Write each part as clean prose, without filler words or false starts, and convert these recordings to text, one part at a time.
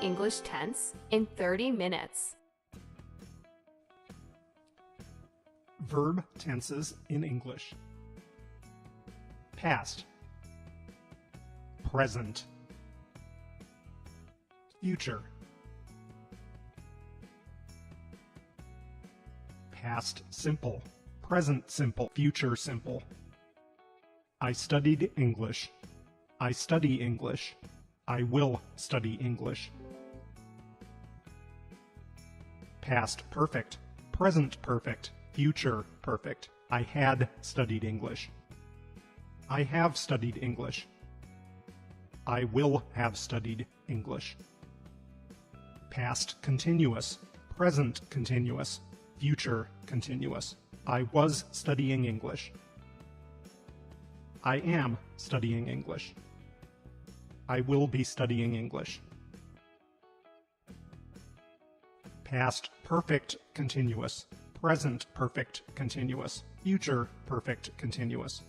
English tense in 30 minutes. Verb tenses in English. Past, present, future, past simple, present simple, future simple. I studied English. I study English. I will study English. Past perfect, present perfect, future perfect. I had studied English. I have studied English. I will have studied English. Past continuous, present continuous, future continuous. I was studying English. I am studying English. I will be studying English. Past perfect continuous, present perfect continuous, future perfect continuous.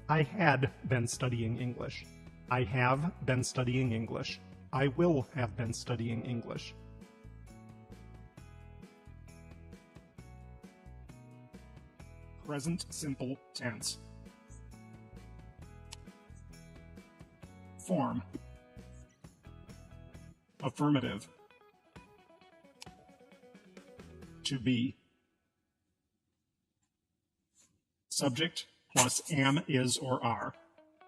I had been studying English. I have been studying English. I will have been studying English. Present simple tense. Form. Affirmative. To be. Subject plus am, is, or are.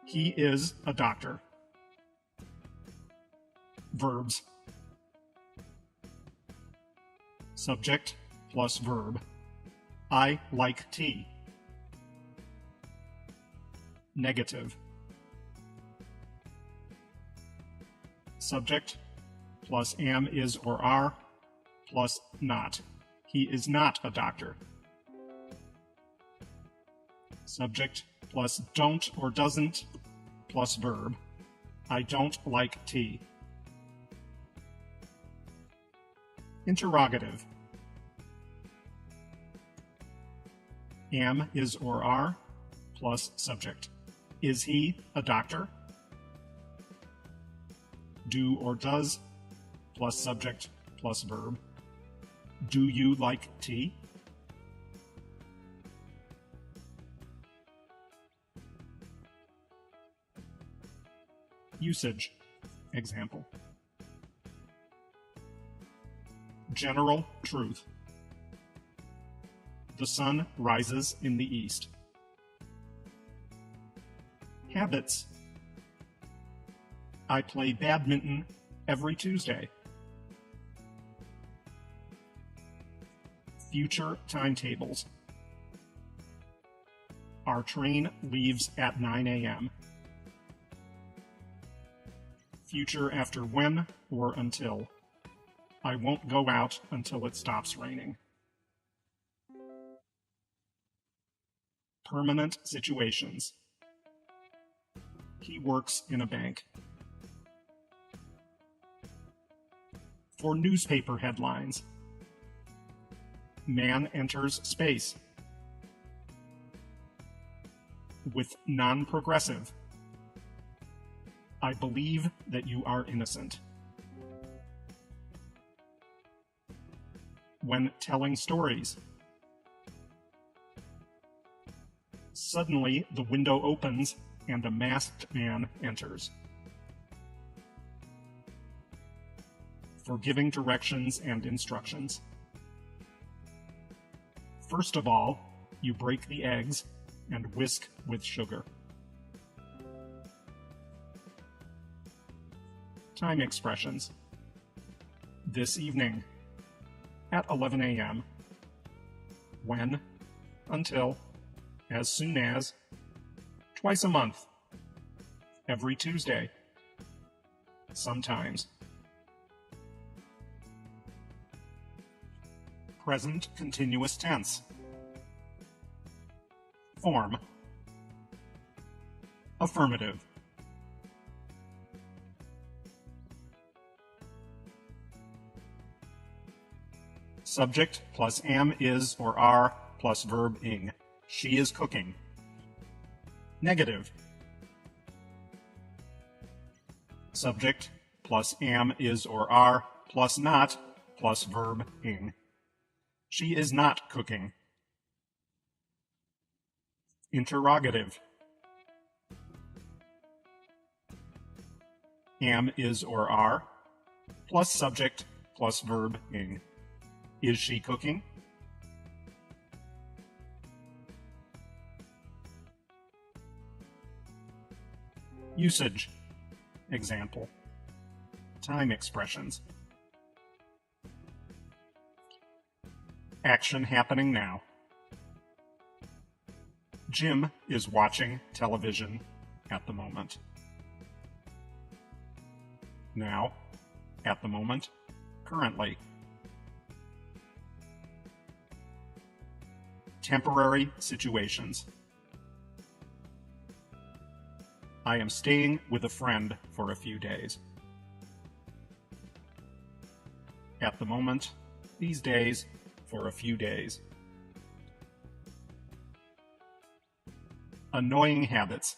He is a doctor. Verbs. Subject plus verb. I like tea. Negative. Subject plus am, is, or are plus not. He is not a doctor. Subject plus don't or doesn't plus verb. I don't like tea. Interrogative. Am, is, or are plus subject. Is he a doctor? Do or does plus subject plus verb. Do you like tea? Usage. Example. General truth. The sun rises in the east. Habits. I play badminton every Tuesday. Future timetables. Our train leaves at 9 a.m. Future after when or until. I won't go out until it stops raining. Permanent situations. He works in a bank. For newspaper headlines. Man enters space. With non-progressive. I believe that you are innocent. When telling stories. Suddenly, the window opens and a masked man enters. For giving directions and instructions. First of all, you break the eggs and whisk with sugar. Time expressions. This evening. At 11 a.m. When. Until. As soon as. Twice a month. Every Tuesday. Sometimes. Present continuous tense. Form. Affirmative. Subject plus am, is, or are plus verb ing. She is cooking. Negative. subject plus am, is, or are, plus not, plus verb ing. She is not cooking. Interrogative. Am, is, or are, plus subject, plus verb ing. Is she cooking? Usage. Example. Time expressions. Action happening now. Jim is watching television at the moment. Now, at the moment, currently. Temporary situations. I am staying with a friend for a few days. At the moment, these days, for a few days. Annoying habits.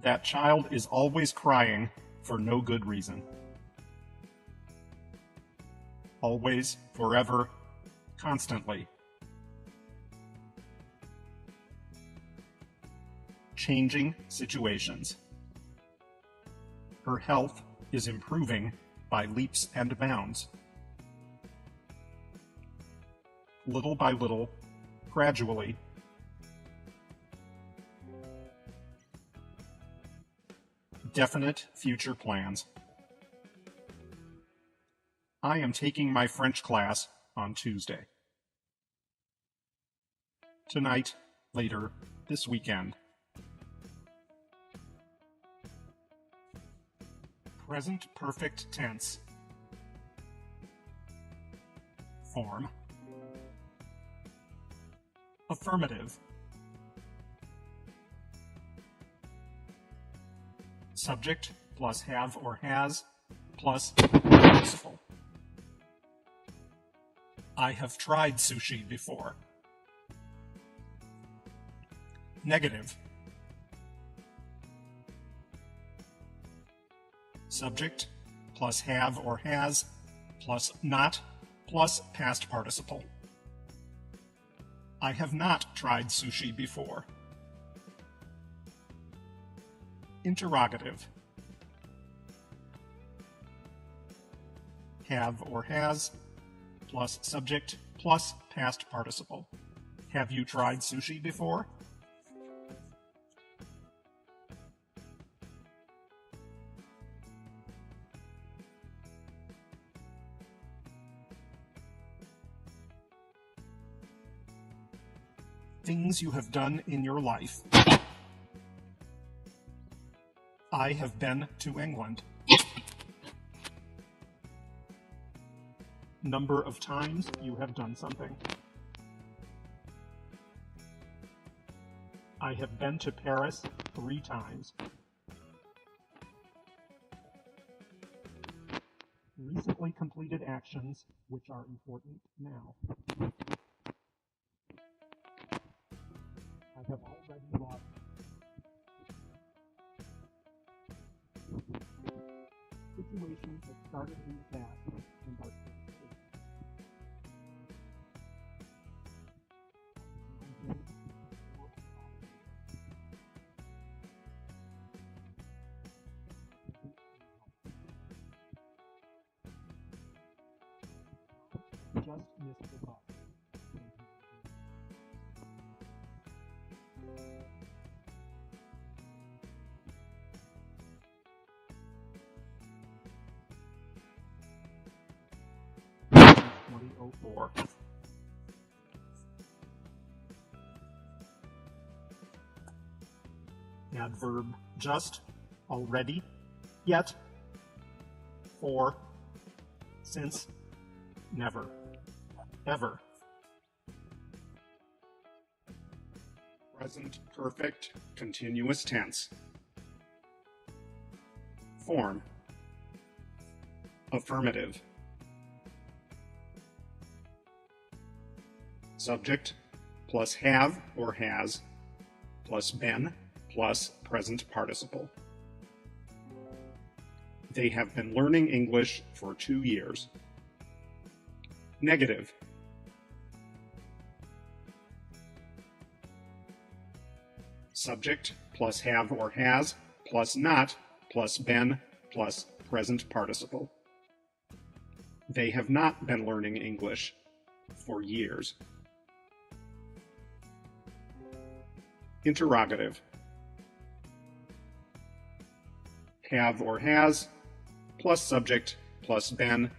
That child is always crying for no good reason. Always, forever, constantly. Changing situations. Her health is improving by leaps and bounds. Little by little, gradually. Definite future plans. I am taking my French class on Tuesday. Tonight, later, this weekend. Present perfect tense. Form. Affirmative. Subject plus have or has plus participle. I have tried sushi before. Negative. Subject plus have or has plus not plus past participle. I have not tried sushi before. Interrogative. Have or has plus subject plus past participle. Have you tried sushi before? Things you have done in your life. I have been to England. Number of times you have done something. I have been to Paris 3 times. Recently completed actions which are important now. I have already lost. Situations that started in the past and are just missed the bus. '04. Adverb just, already, yet, for, since, never, ever. Present perfect continuous tense. Form. Affirmative. Subject plus have or has plus been plus present participle. They have been learning English for 2 years. Negative. Subject plus have or has plus not plus been plus present participle. They have not been learning English for years. Interrogative. Have or has plus subject plus been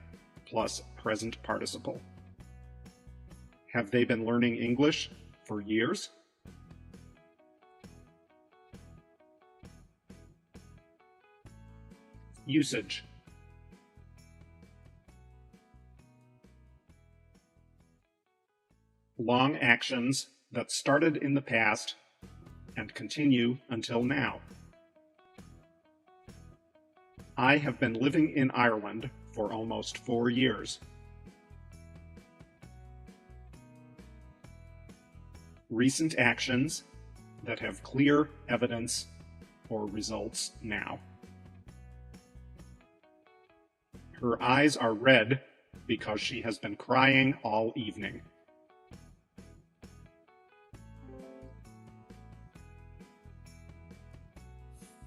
plus present participle. Have they been learning English for years? Usage. Long actions that started in the past and continue until now. I have been living in Ireland for almost 4 years. Recent actions that have clear evidence or results now. Her eyes are red because she has been crying all evening.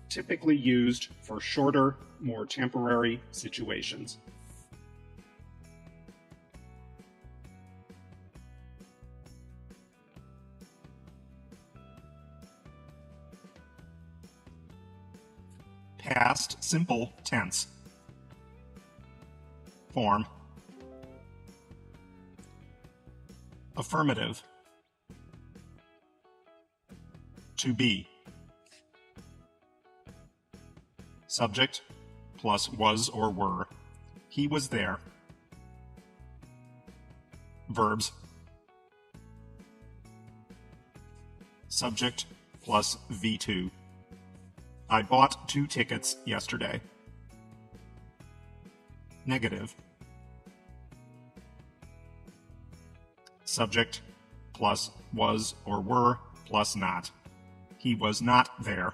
Typically used for shorter, more temporary situations. Past simple tense. Form. Affirmative. To be. Subject plus was or were. He was there. Verbs. Subject plus V2. I bought 2 tickets yesterday. Negative. Subject plus was or were plus not. He was not there.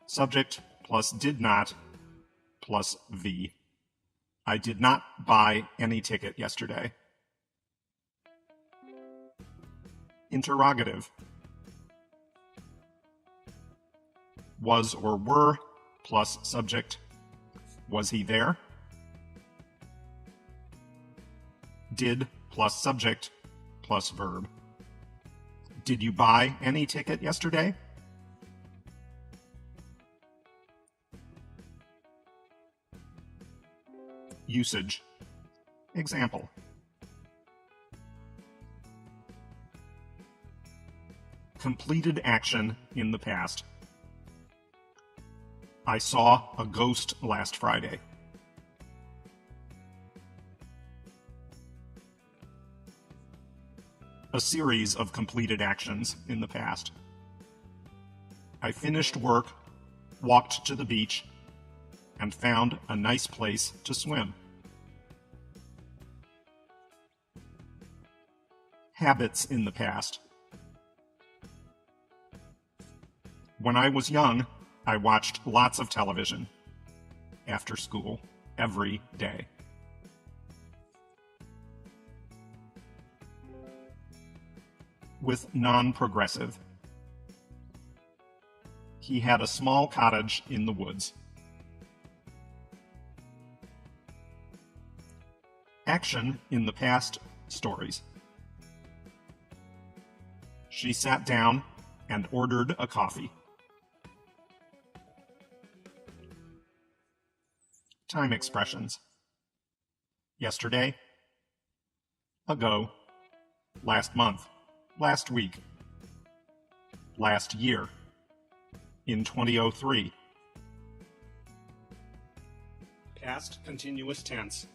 Subject plus did not plus V. I did not buy any ticket yesterday. Interrogative. Was or were plus subject. Was he there? Did plus subject plus verb. Did you buy any ticket yesterday? Usage. Example. Completed action in the past. I saw a ghost last Friday. A series of completed actions in the past. I finished work, walked to the beach, and found a nice place to swim. Habits in the past. When I was young, I watched lots of television after school every day. With non-progressive. He had a small cottage in the woods. Action in the past stories. She sat down and ordered a coffee. Time expressions. Yesterday, ago, last month, last week, last year, in 2003. Past continuous tense.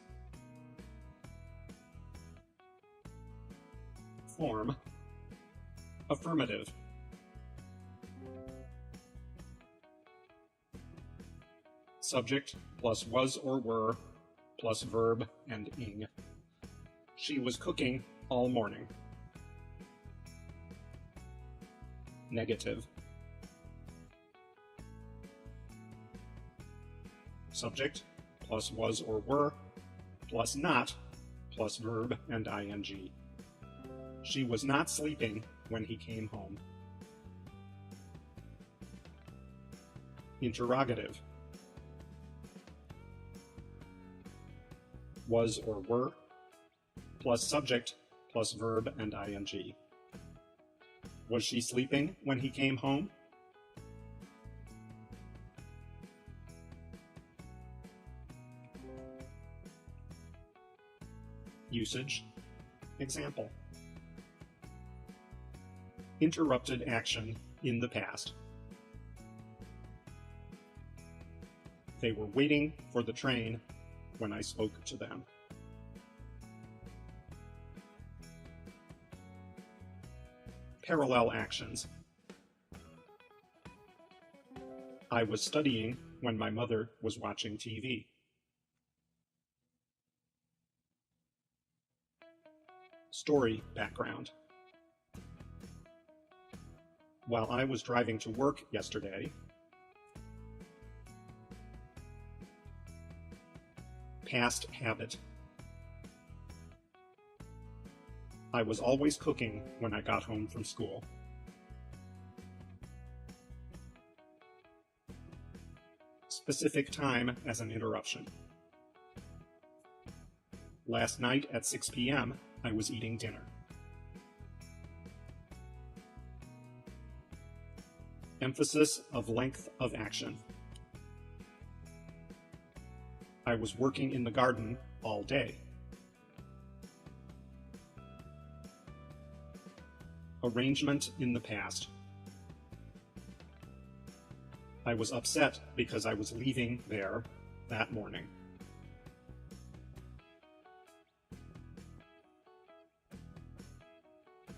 Form. Affirmative. Subject plus was or were plus verb and ing. She was cooking all morning. Negative. subject plus was or were plus not plus verb and ing. She was not sleeping when he came home. Interrogative. Was or were plus subject plus verb and ing. Was she sleeping when he came home? Usage. Example. Interrupted action in the past. They were waiting for the train when I spoke to them. Parallel actions. I was studying when my mother was watching TV. Story background. While I was driving to work yesterday, past habit. I was always cooking when I got home from school. Specific time as an interruption. Last night at 6 p.m., I was eating dinner. Emphasis of length of action. I was working in the garden all day. Arrangement in the past. I was upset because I was leaving there that morning.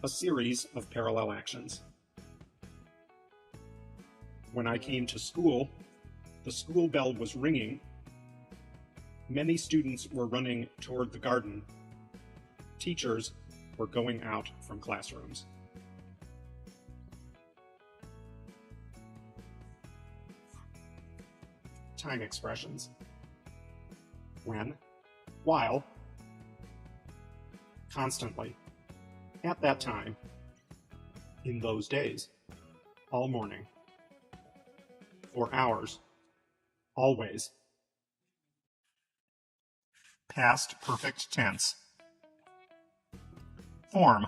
A series of parallel actions. When I came to school, the school bell was ringing. Many students were running toward the garden. Teachers were going out from classrooms. Time expressions. When, while, constantly, at that time, in those days, all morning, for hours, always. Past perfect tense. Form.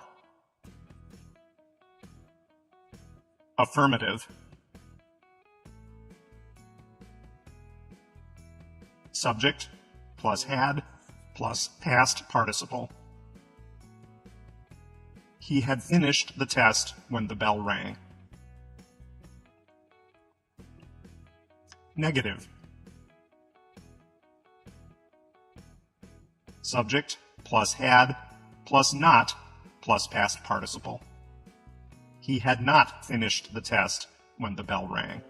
Affirmative. Subject plus had plus past participle. He had finished the test when the bell rang. Negative. Subject plus had plus not plus past participle. He had not finished the test when the bell rang.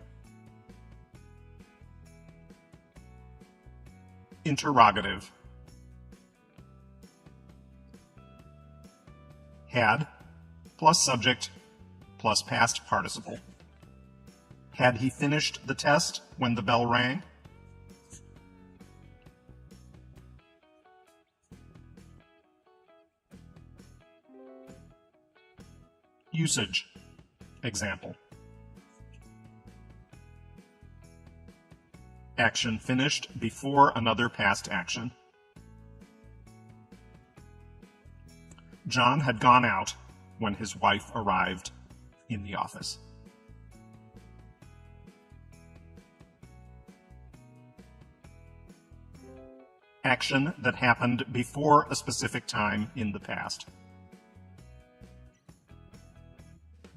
Interrogative. Had plus subject plus past participle. Had he finished the test when the bell rang? Usage. Example. Action finished before another past action. John had gone out when his wife arrived in the office. Action that happened before a specific time in the past.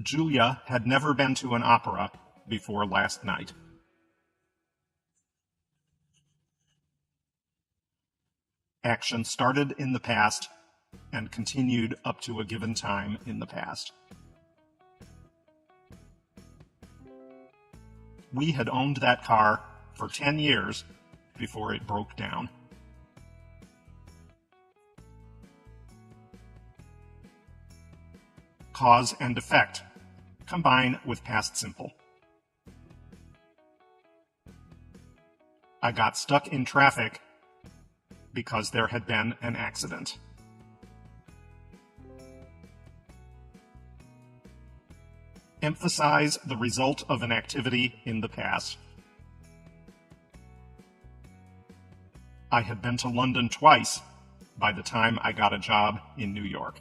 Julia had never been to an opera before last night. Action started in the past and continued up to a given time in the past. We had owned that car for 10 years before it broke down. Cause and effect. Combine with past simple. I got stuck in traffic because there had been an accident. Emphasize the result of an activity in the past. I had been to London twice by the time I got a job in New York.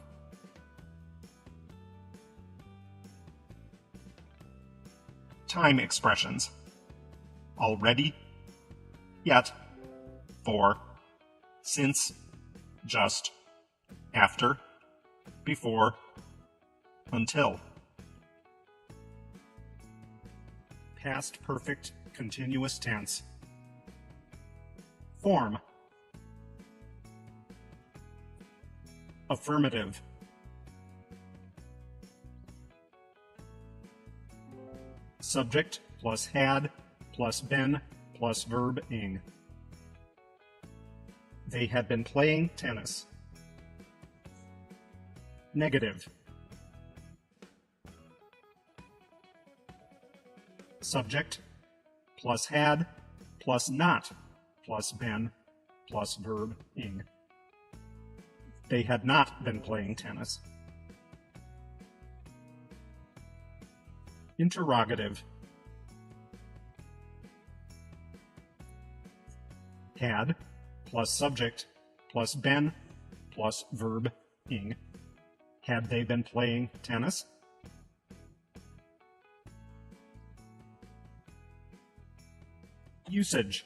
Time expressions. Already, yet, for, since, just, after, before, until. Past perfect continuous tense. Form. Affirmative. Subject plus had plus been plus verb ing. They had been playing tennis. Negative. Subject plus had plus not plus been plus verb ing. They had not been playing tennis. Interrogative. Had plus subject plus been plus verb ing. Had they been playing tennis? Usage.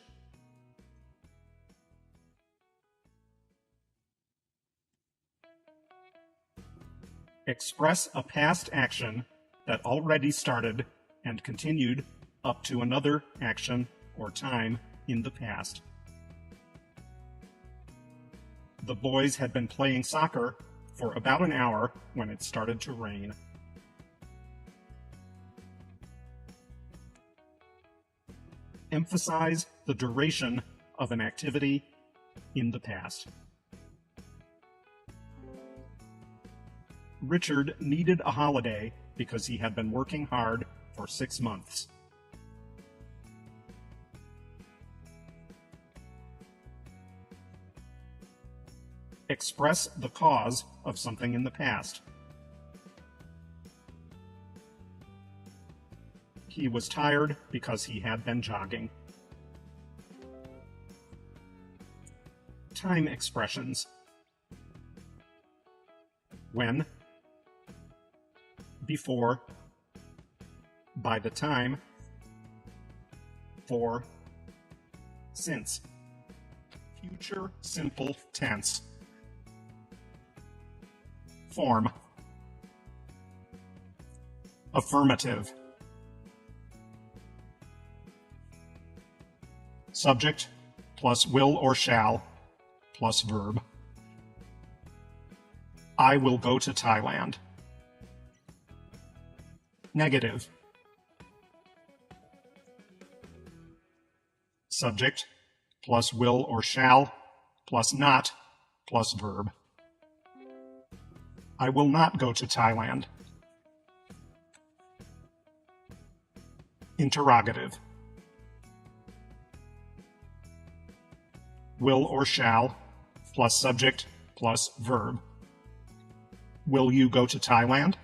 Express a past action that already started and continued up to another action or time in the past. The boys had been playing soccer for about an hour when it started to rain. Emphasize the duration of an activity in the past. Richard needed a holiday because he had been working hard for 6 months. Express the cause of something in the past. He was tired because he had been jogging. Time expressions. When, before, by the time, for, since. Future simple tense. Form. Affirmative. Subject plus will or shall plus verb. I will go to Thailand. Negative. Subject plus will or shall plus not plus verb. I will not go to Thailand. Interrogative. Will or shall plus subject plus verb. Will you go to Thailand?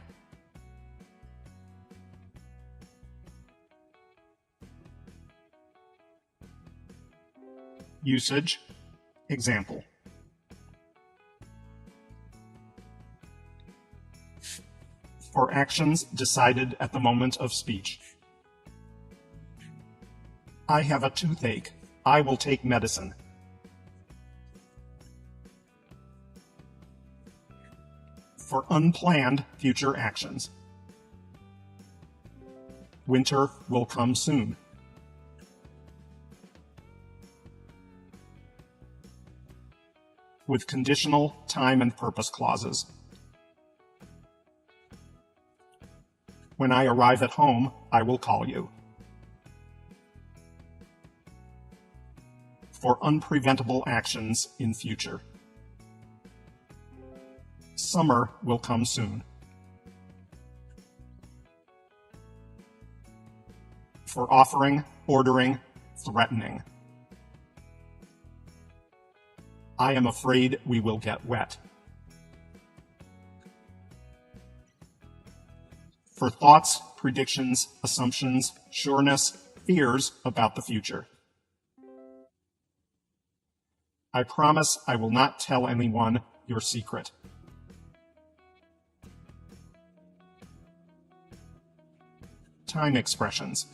Usage. Example. For actions decided at the moment of speech. I have a toothache. I will take medicine. For unplanned future actions. Winter will come soon. With conditional time and purpose clauses. When I arrive at home, I will call you. For unpreventable actions in future. Summer will come soon. For offering, ordering, threatening. I am afraid we will get wet. For thoughts, predictions, assumptions, sureness, fears about the future. I promise I will not tell anyone your secret. Time expressions.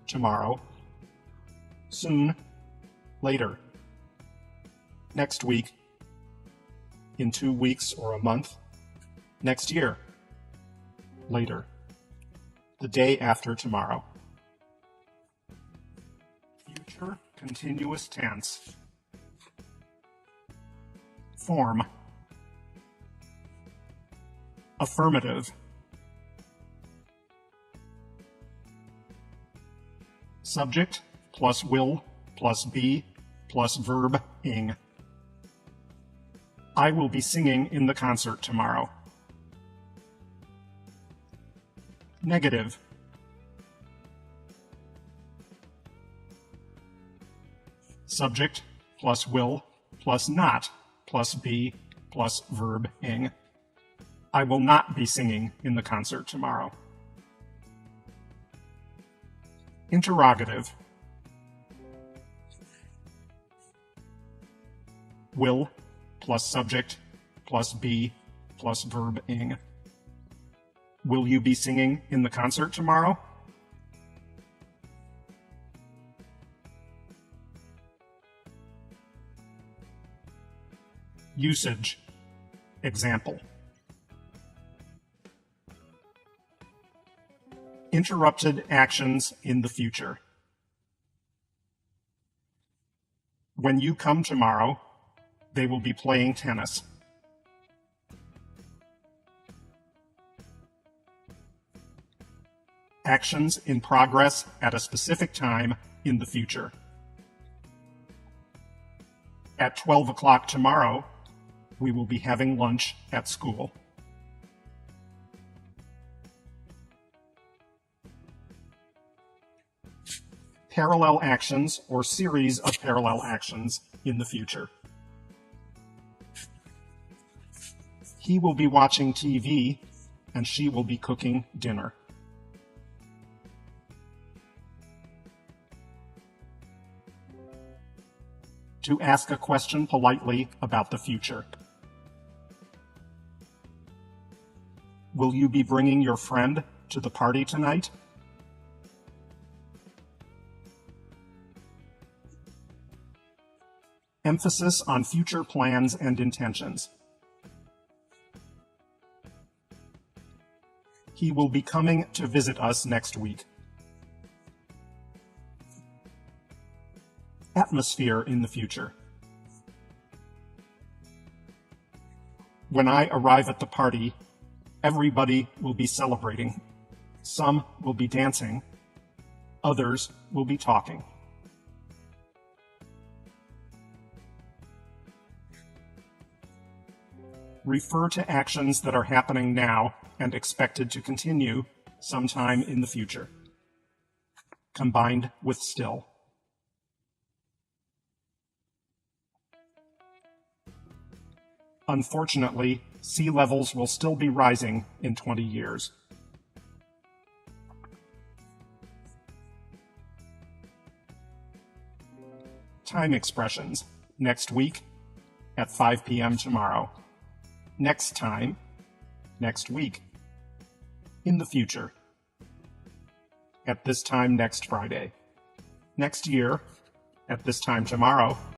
Tomorrow, soon, later, next week, in 2 weeks or a month, next year, later, the day after tomorrow. Future continuous tense. Form. Affirmative. Subject plus will plus be plus verb ing. I will be singing in the concert tomorrow. Negative. Subject plus will plus not plus be plus verb ing. I will not be singing in the concert tomorrow. Interrogative. Will plus subject plus be plus verb ing. Will you be singing in the concert tomorrow? Usage. Example. Interrupted actions in the future. When you come tomorrow, they will be playing tennis. Actions in progress at a specific time in the future. At 12 o'clock tomorrow, we will be having lunch at school. Parallel actions or series of parallel actions in the future. He will be watching TV and she will be cooking dinner. To ask a question politely about the future. Will you be bringing your friend to the party tonight? Emphasis on future plans and intentions. He will be coming to visit us next week. Atmosphere in the future. When I arrive at the party, everybody will be celebrating. Some will be dancing. Others will be talking. Refer to actions that are happening now and expected to continue sometime in the future, combined with still. Unfortunately, sea levels will still be rising in 20 years. Time expressions. Next week, at 5 p.m. tomorrow. Next time, next week. In the future, at this time next Friday. Next year, at this time tomorrow.